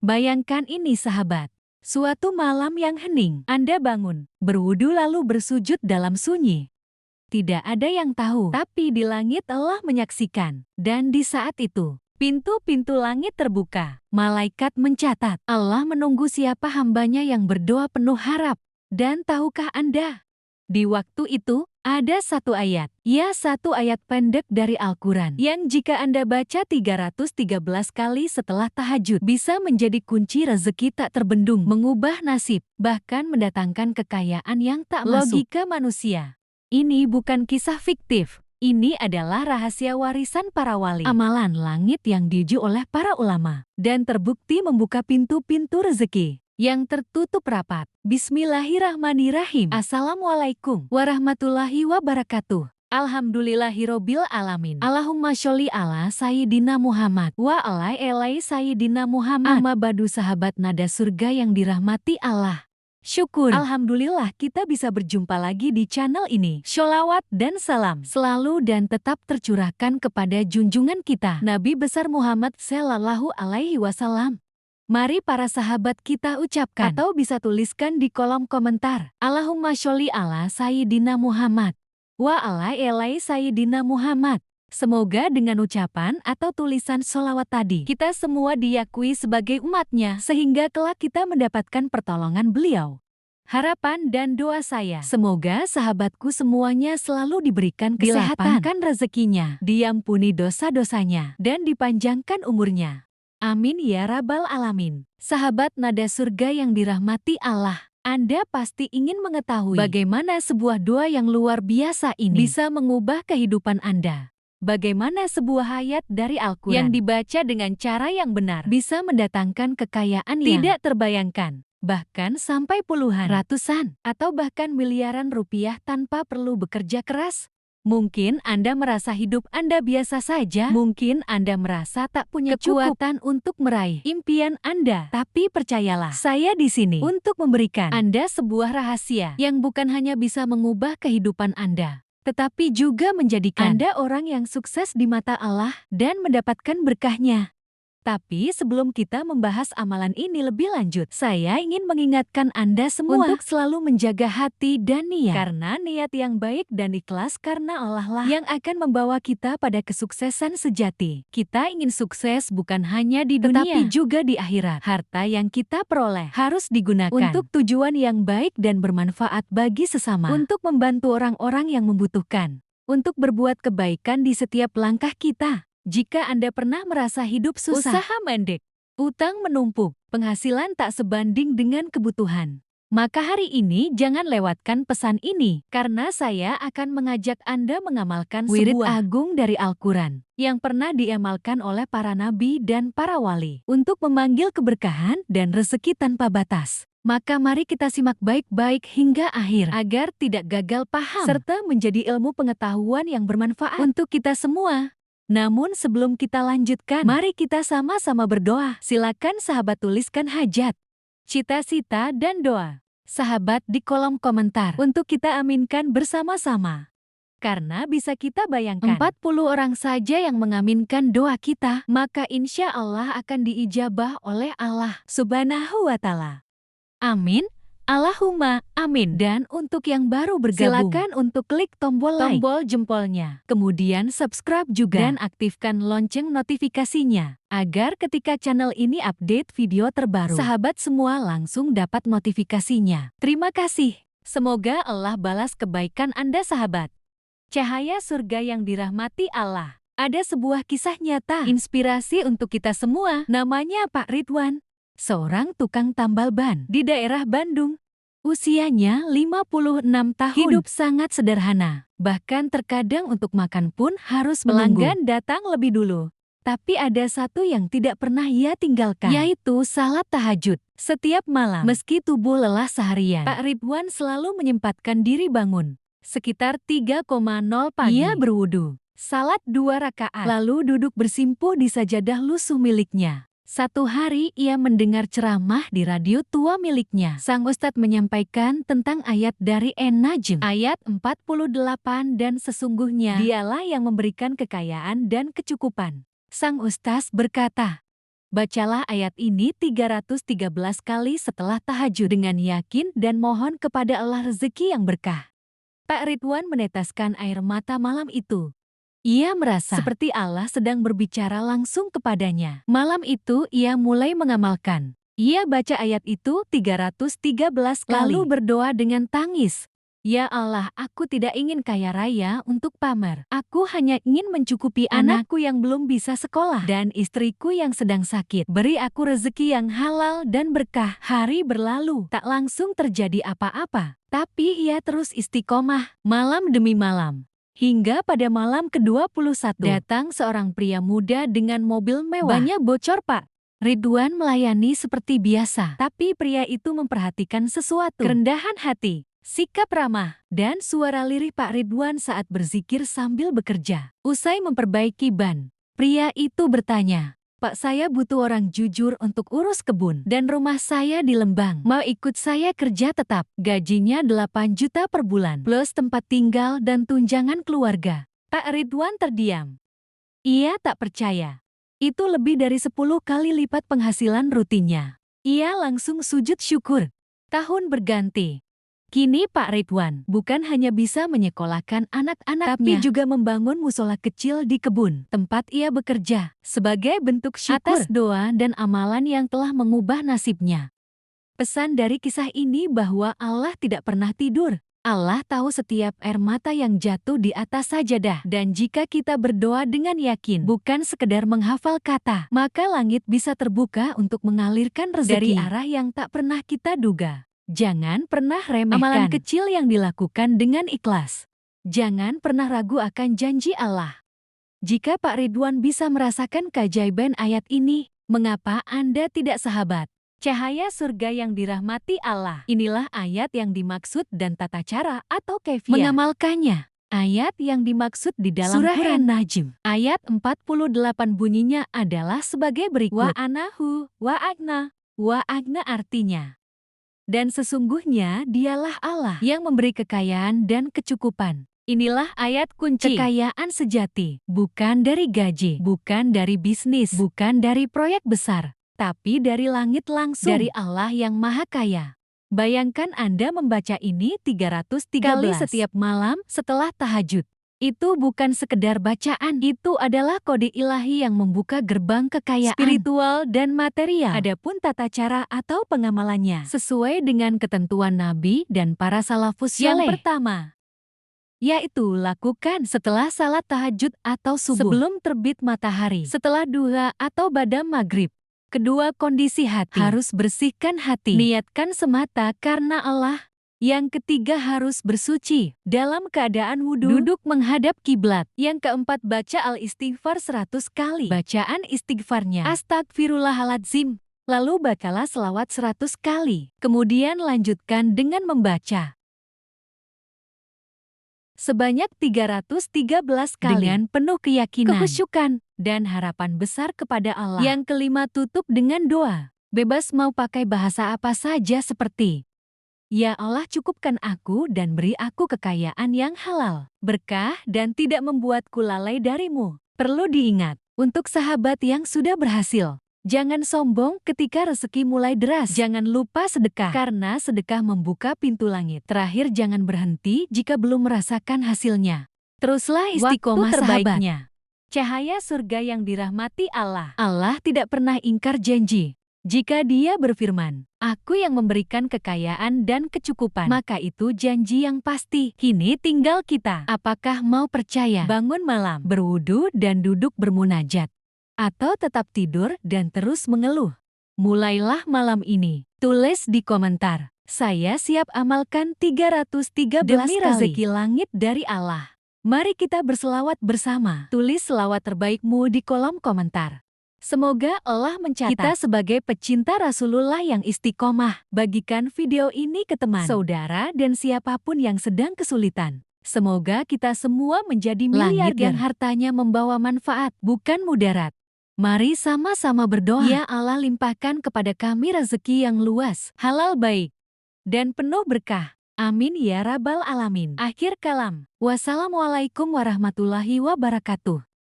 Bayangkan ini sahabat. Suatu malam yang hening, Anda bangun, berwudu lalu bersujud dalam sunyi. Tidak ada yang tahu, tapi di langit Allah menyaksikan. Dan di saat itu, pintu-pintu langit terbuka. Malaikat mencatat, Allah menunggu siapa hambanya yang berdoa penuh harap. Dan tahukah Anda? Di waktu itu, ada satu ayat, satu ayat pendek dari Al-Quran, yang jika Anda baca 313 kali setelah tahajud, bisa menjadi kunci rezeki tak terbendung, mengubah nasib, bahkan mendatangkan kekayaan yang tak masuk logika manusia. Ini bukan kisah fiktif, ini adalah rahasia warisan para wali, amalan langit yang diuji oleh para ulama, dan terbukti membuka pintu-pintu rezeki yang tertutup rapat. Bismillahirrahmanirrahim. Assalamualaikum warahmatullahi wabarakatuh. Alhamdulillahirobbil alamin. Allahumma sholli ala Sayyidina Muhammad wa ala elai Sayyidina Muhammad. Amma badu sahabat nada surga yang dirahmati Allah. Syukur, alhamdulillah kita bisa berjumpa lagi di channel ini. Sholawat dan salam selalu dan tetap tercurahkan kepada junjungan kita, Nabi besar Muhammad Sallallahu Alaihi Wasallam. Mari para sahabat kita ucapkan atau bisa tuliskan di kolom komentar. Allahumma sholli ala Sayyidina Muhammad wa ala elai Sayyidina Muhammad. Semoga dengan ucapan atau tulisan sholawat tadi, kita semua diakui sebagai umatnya, sehingga kelak kita mendapatkan pertolongan beliau. Harapan dan doa saya, semoga sahabatku semuanya selalu diberikan kesehatan, dilapangkan rezekinya, diampuni dosa-dosanya, dan dipanjangkan umurnya. Amin ya rabbal alamin. Sahabat nada surga yang dirahmati Allah, Anda pasti ingin mengetahui bagaimana sebuah doa yang luar biasa ini bisa mengubah kehidupan Anda. Bagaimana sebuah ayat dari Al-Quran yang dibaca dengan cara yang benar bisa mendatangkan kekayaan yang tidak terbayangkan, bahkan sampai puluhan, ratusan, atau bahkan miliaran rupiah tanpa perlu bekerja keras. Mungkin Anda merasa hidup Anda biasa saja, mungkin Anda merasa tak punya kekuatan untuk meraih impian Anda. Tapi percayalah, saya di sini untuk memberikan Anda sebuah rahasia yang bukan hanya bisa mengubah kehidupan Anda, tetapi juga menjadikan Anda orang yang sukses di mata Allah dan mendapatkan berkahnya. Tapi sebelum kita membahas amalan ini lebih lanjut, saya ingin mengingatkan Anda semua untuk selalu menjaga hati dan niat. Karena niat yang baik dan ikhlas karena Allah lah yang akan membawa kita pada kesuksesan sejati. Kita ingin sukses bukan hanya di dunia, tetapi juga di akhirat. Harta yang kita peroleh harus digunakan untuk tujuan yang baik dan bermanfaat bagi sesama, untuk membantu orang-orang yang membutuhkan, untuk berbuat kebaikan di setiap langkah kita. Jika Anda pernah merasa hidup susah, usaha mendek, utang menumpuk, penghasilan tak sebanding dengan kebutuhan, maka hari ini jangan lewatkan pesan ini, karena saya akan mengajak Anda mengamalkan wirid agung dari Al-Quran yang pernah diamalkan oleh para nabi dan para wali untuk memanggil keberkahan dan rezeki tanpa batas. Maka mari kita simak baik-baik hingga akhir agar tidak gagal paham serta menjadi ilmu pengetahuan yang bermanfaat untuk kita semua. Namun sebelum kita lanjutkan, mari kita sama-sama berdoa. Silakan sahabat tuliskan hajat, cita-cita dan doa sahabat di kolom komentar untuk kita aminkan bersama-sama. Karena bisa kita bayangkan 40 orang saja yang mengaminkan doa kita, maka insya Allah akan diijabah oleh Allah Subhanahu wa Ta'ala. Amin. Allahumma amin. Dan untuk yang baru bergabung, silakan untuk klik tombol like, tombol jempolnya, kemudian subscribe juga dan aktifkan lonceng notifikasinya agar ketika channel ini update video terbaru, sahabat semua langsung dapat notifikasinya. Terima kasih. Semoga Allah balas kebaikan Anda sahabat. Cahaya surga yang dirahmati Allah. Ada sebuah kisah nyata, inspirasi untuk kita semua. Namanya Pak Ridwan, seorang tukang tambal ban di daerah Bandung. Usianya 56 tahun. Hidup sangat sederhana. Bahkan terkadang untuk makan pun harus pelanggan datang lebih dulu. Tapi ada satu yang tidak pernah ia tinggalkan, yaitu salat tahajud. Setiap malam, meski tubuh lelah seharian, Pak Ridwan selalu menyempatkan diri bangun. Sekitar 3:00 pagi, ia berwudu, salat 2 rakaat, lalu duduk bersimpuh di sajadah lusuh miliknya. Satu hari ia mendengar ceramah di radio tua miliknya. Sang ustadz menyampaikan tentang ayat dari An-Najm, ayat 48, dan sesungguhnya dialah yang memberikan kekayaan dan kecukupan. Sang ustadz berkata, Bacalah ayat ini 313 kali setelah tahajud dengan yakin dan mohon kepada Allah rezeki yang berkah. Pak Ridwan meneteskan air mata malam itu. Ia merasa seperti Allah sedang berbicara langsung kepadanya. Malam itu ia mulai mengamalkan. Ia baca ayat itu 313 kali. Lalu berdoa dengan tangis. Ya Allah, aku tidak ingin kaya raya untuk pamer. Aku hanya ingin mencukupi anakku yang belum bisa sekolah dan istriku yang sedang sakit. Beri aku rezeki yang halal dan berkah. Hari berlalu, tak langsung terjadi apa-apa. Tapi ia terus istiqomah, malam demi malam. Hingga pada malam ke-21, datang seorang pria muda dengan mobil mewah. Banyak bocor, Pak. Ridwan melayani seperti biasa. Tapi pria itu memperhatikan sesuatu. Kerendahan hati, sikap ramah, dan suara lirih Pak Ridwan saat berzikir sambil bekerja. Usai memperbaiki ban, pria itu bertanya, Pak, saya butuh orang jujur untuk urus kebun dan rumah saya di Lembang. Mau ikut saya kerja tetap. Gajinya 8 juta per bulan, plus tempat tinggal dan tunjangan keluarga. Pak Ridwan terdiam. Ia tak percaya. Itu lebih dari 10 kali lipat penghasilan rutinnya. Ia langsung sujud syukur. Tahun berganti. Kini Pak Ridwan bukan hanya bisa menyekolahkan anak-anaknya, tapi juga membangun musola kecil di kebun tempat ia bekerja sebagai bentuk syukur atas doa dan amalan yang telah mengubah nasibnya. Pesan dari kisah ini bahwa Allah tidak pernah tidur. Allah tahu setiap air mata yang jatuh di atas sajadah. Dan jika kita berdoa dengan yakin, bukan sekedar menghafal kata, maka langit bisa terbuka untuk mengalirkan rezeki dari arah yang tak pernah kita duga. Jangan pernah remehkan amalan kecil yang dilakukan dengan ikhlas. Jangan pernah ragu akan janji Allah. Jika Pak Ridwan bisa merasakan keajaiban ayat ini, mengapa Anda tidak, sahabat? Cahaya surga yang dirahmati Allah. Inilah ayat yang dimaksud dan tata cara atau kaifiah mengamalkannya. Ayat yang dimaksud di dalam surah An-Najm. Ayat 48 bunyinya adalah sebagai berikut. Wa anahu, wa agna artinya. Dan sesungguhnya dialah Allah yang memberi kekayaan dan kecukupan. Inilah ayat kunci. Kekayaan sejati, bukan dari gaji, bukan dari bisnis, bukan dari proyek besar, tapi dari langit langsung, dari Allah yang Maha Kaya. Bayangkan Anda membaca ini 313 kali setiap malam setelah tahajud. Itu bukan sekedar bacaan, itu adalah kode ilahi yang membuka gerbang kekayaan spiritual dan material. Adapun tata cara atau pengamalannya sesuai dengan ketentuan Nabi dan para salafus saleh. Yang pertama, yaitu lakukan setelah salat tahajud atau subuh, sebelum terbit matahari, setelah duha atau ba'da maghrib. Kedua, kondisi hati. Harus bersihkan hati. Niatkan semata karena Allah. Yang ketiga, harus bersuci dalam keadaan wudhu, duduk menghadap kiblat. Yang keempat, baca al-istighfar 100 kali. Bacaan istighfarnya, astagfirullahaladzim. Lalu bacalah selawat 100 kali. Kemudian lanjutkan dengan membaca sebanyak 313 kali dengan penuh keyakinan, kehusyukan, dan harapan besar kepada Allah. Yang kelima, tutup dengan doa. Bebas mau pakai bahasa apa saja seperti, Ya Allah, cukupkan aku dan beri aku kekayaan yang halal, berkah, dan tidak membuatku lalai darimu. Perlu diingat, untuk sahabat yang sudah berhasil, jangan sombong ketika rezeki mulai deras. Jangan lupa sedekah, karena sedekah membuka pintu langit. Terakhir, jangan berhenti jika belum merasakan hasilnya. Teruslah istiqomah, terbaiknya. Cahaya surga yang dirahmati Allah. Allah tidak pernah ingkar janji. Jika Dia berfirman, Aku yang memberikan kekayaan dan kecukupan, maka itu janji yang pasti. Kini tinggal kita. Apakah mau percaya, bangun malam, berwudu dan duduk bermunajat, atau tetap tidur dan terus mengeluh? Mulailah malam ini. Tulis di komentar, saya siap amalkan 313 demi rezeki langit dari Allah. Mari kita berselawat bersama. Tulis selawat terbaikmu di kolom komentar. Semoga Allah mencatat kita sebagai pecinta Rasulullah yang istiqomah. Bagikan video ini ke teman, saudara, dan siapapun yang sedang kesulitan. Semoga kita semua menjadi miliarder yang hartanya membawa manfaat, bukan mudarat. Mari sama-sama berdoa. Ya Allah, limpahkan kepada kami rezeki yang luas, halal, baik, dan penuh berkah. Amin ya rabbal alamin. Akhir kalam. Wassalamualaikum warahmatullahi wabarakatuh.